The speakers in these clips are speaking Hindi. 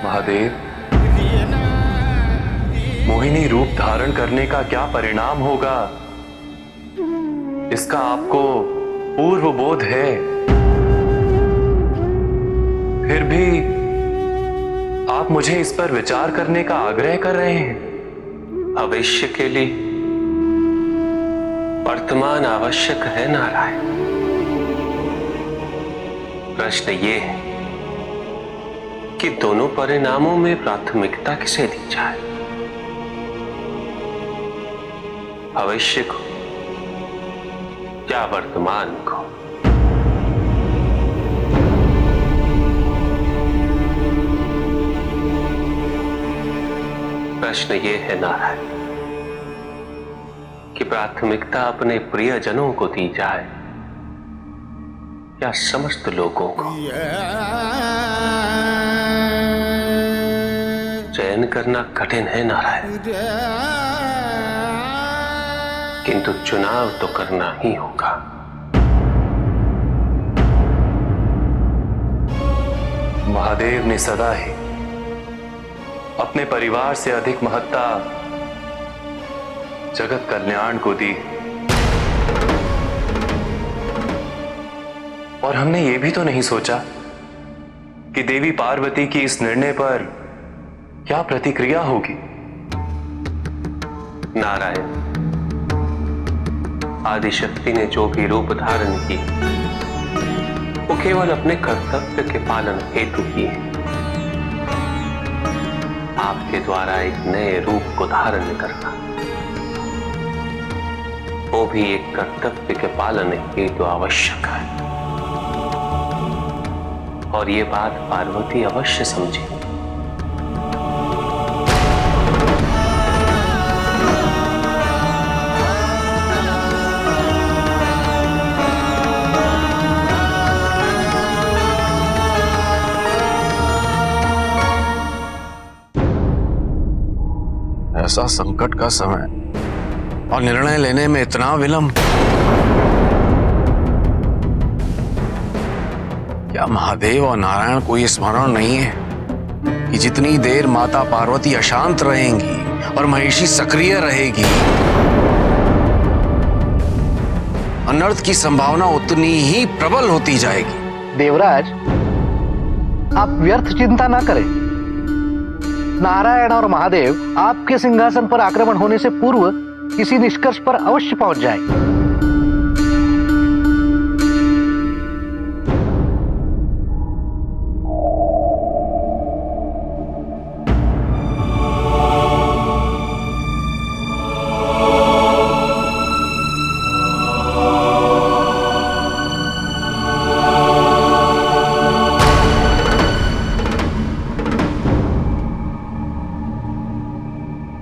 महादेव, मोहिनी रूप धारण करने का क्या परिणाम होगा, इसका आपको पूर्व बोध है। फिर भी आप मुझे इस पर विचार करने का आग्रह कर रहे हैं। भविष्य के लिए वर्तमान आवश्यक है नारायण। प्रश्न ये है कि दोनों परिणामों में प्राथमिकता किसे दी जाए, भविष्य को या वर्तमान को। प्रश्न ये है नारायण कि प्राथमिकता अपने प्रियजनों को दी जाए या समस्त लोगों को। चयन करना कठिन है नारायण, किंतु चुनाव तो करना ही होगा। महादेव ने सदा ही अपने परिवार से अधिक महत्ता जगत कल्याण को दी, और हमने ये भी तो नहीं सोचा कि देवी पार्वती की इस निर्णय पर क्या प्रतिक्रिया होगी। नारायण, आदिशक्ति ने जो भी रूप धारण किए वो केवल अपने कर्तव्य के पालन हेतु किए। आपके द्वारा एक नए रूप को धारण करना, वो भी एक कर्तव्य के पालन हेतु आवश्यक है, और ये बात पार्वती अवश्य समझे। ऐसा संकट का समय और निर्णय लेने में इतना विलंब, क्या महादेव और नारायण को यह स्मरण नहीं है कि जितनी देर माता पार्वती अशांत रहेंगी और महिषी सक्रिय रहेगी, अनर्थ की संभावना उतनी ही प्रबल होती जाएगी। देवराज, आप व्यर्थ चिंता ना करें। नारायण और महादेव आपके सिंहासन पर आक्रमण होने से पूर्व किसी निष्कर्ष पर अवश्य पहुंच जाएंगे।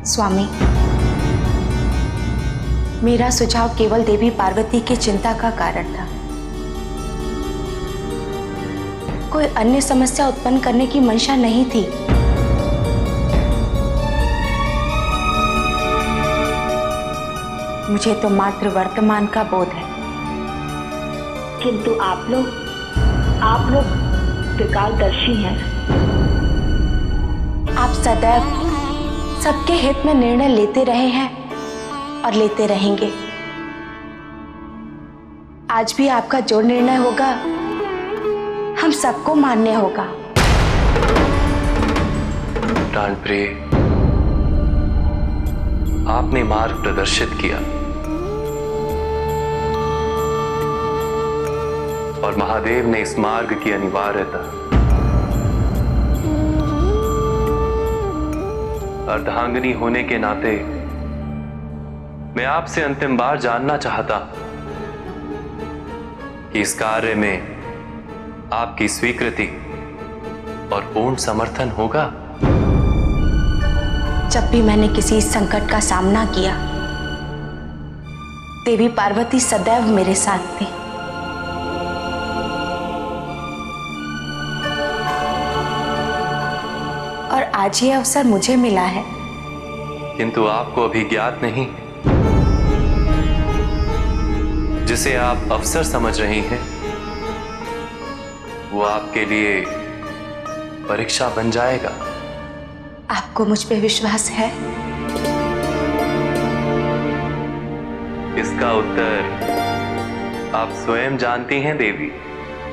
स्वामी, मेरा सुझाव केवल देवी पार्वती की चिंता का कारण था। कोई अन्य समस्या उत्पन्न करने की मंशा नहीं थी। मुझे तो मात्र वर्तमान का बोध है, किंतु आप लोग त्रिकालदर्शी हैं। आप सदैव सबके हित में निर्णय लेते रहे हैं और लेते रहेंगे। आज भी आपका जो निर्णय होगा हम सबको मान्य होगा। प्राणप्रिय, आपने मार्ग प्रदर्शित किया और महादेव ने इस मार्ग की अनिवार्यता अर्धांगिनी होने के नाते मैं आपसे अंतिम बार जानना चाहता कि इस कार्य में आपकी स्वीकृति और पूर्ण समर्थन होगा। जब भी मैंने किसी संकट का सामना किया, देवी पार्वती सदैव मेरे साथ थी। और आज ये अवसर मुझे मिला है। किंतु आपको अभी ज्ञात नहीं, जिसे आप अवसर समझ रही हैं, वो आपके लिए परीक्षा बन जाएगा। आपको मुझ पे विश्वास है? इसका उत्तर आप स्वयं जानती हैं देवी।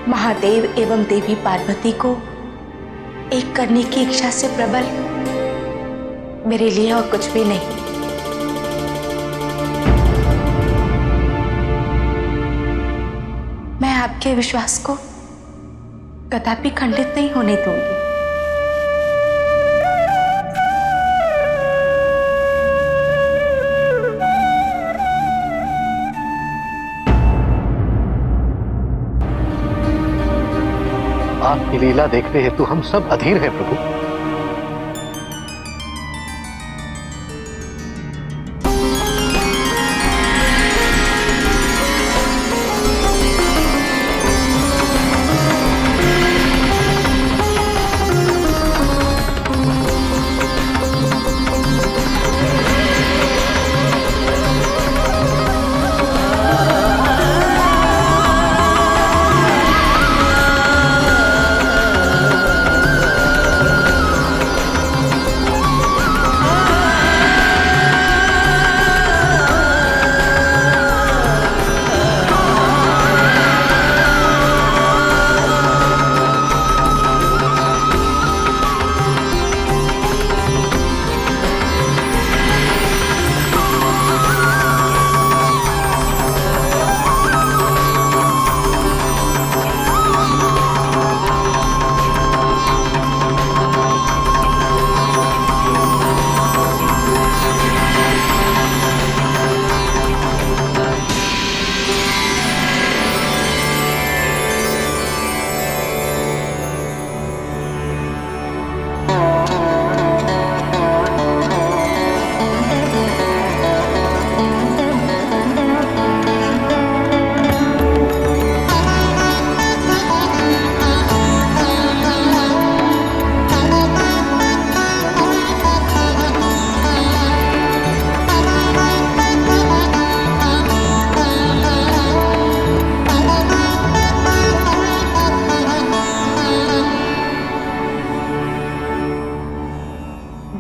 महादेव एवं देवी पार्वती को एक करने की इच्छा से प्रबल मेरे लिए और कुछ भी नहीं। मैं आपके विश्वास को कदापि खंडित नहीं होने दूंगी। आपकी लीला देखने हेतु हम सब अधीर हैं प्रभु।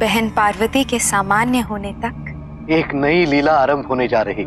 बहन पार्वती के सामान्य होने तक एक नई लीला आरंभ होने जा रही।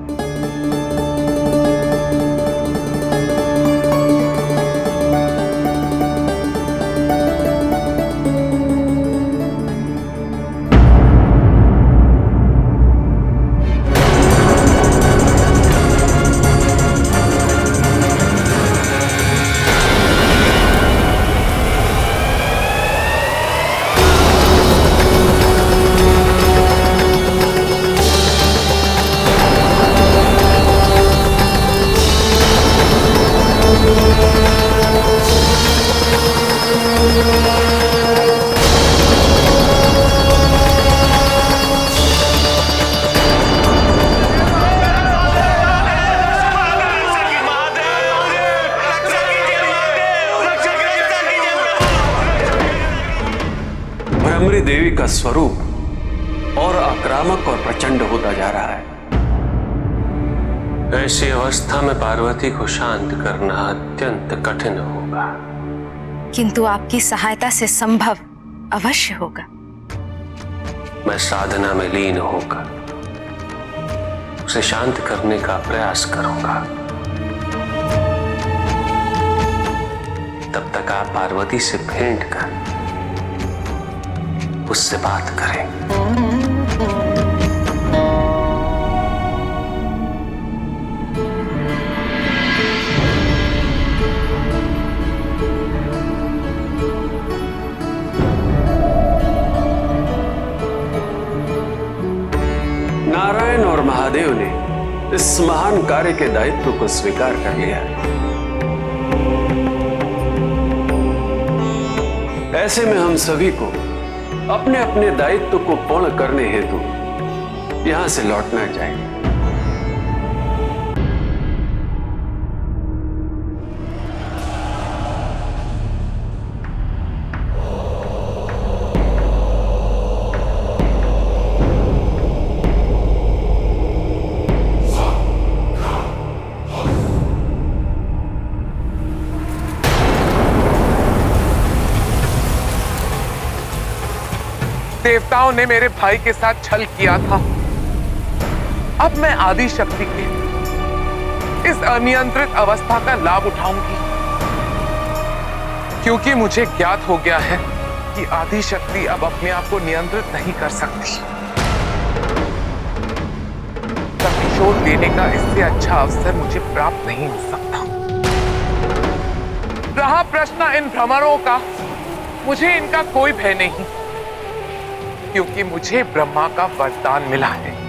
भ्रमरी देवी का स्वरूप और आक्रामक और प्रचंड होता जा रहा है। ऐसी अवस्था में पार्वती को शांत करना अत्यंत कठिन होगा, किंतु आपकी सहायता से संभव अवश्य होगा। मैं साधना में लीन होकर उसे शांत करने का प्रयास करूंगा। तब तक आप पार्वती से भेंट कर उससे बात करें। नारायण और महादेव ने इस महान कार्य के दायित्व को स्वीकार कर लिया। ऐसे में हम सभी को अपने अपने दायित्व को पूर्ण करने हेतु यहां से लौटना चाहिए। देवताओं ने मेरे भाई के साथ छल किया था। अब मैं आदि शक्ति के इस अनियंत्रित अवस्था का लाभ उठाऊंगी, क्योंकि मुझे ज्ञात हो गया है कि आदि शक्ति अब अपने आप को नियंत्रित नहीं कर सकती। प्रतिशोध देने का इससे अच्छा अवसर मुझे प्राप्त नहीं हो सकता। रहा प्रश्न इन भ्रमरों का, मुझे इनका कोई भय नहीं, क्योंकि मुझे ब्रह्मा का वरदान मिला है।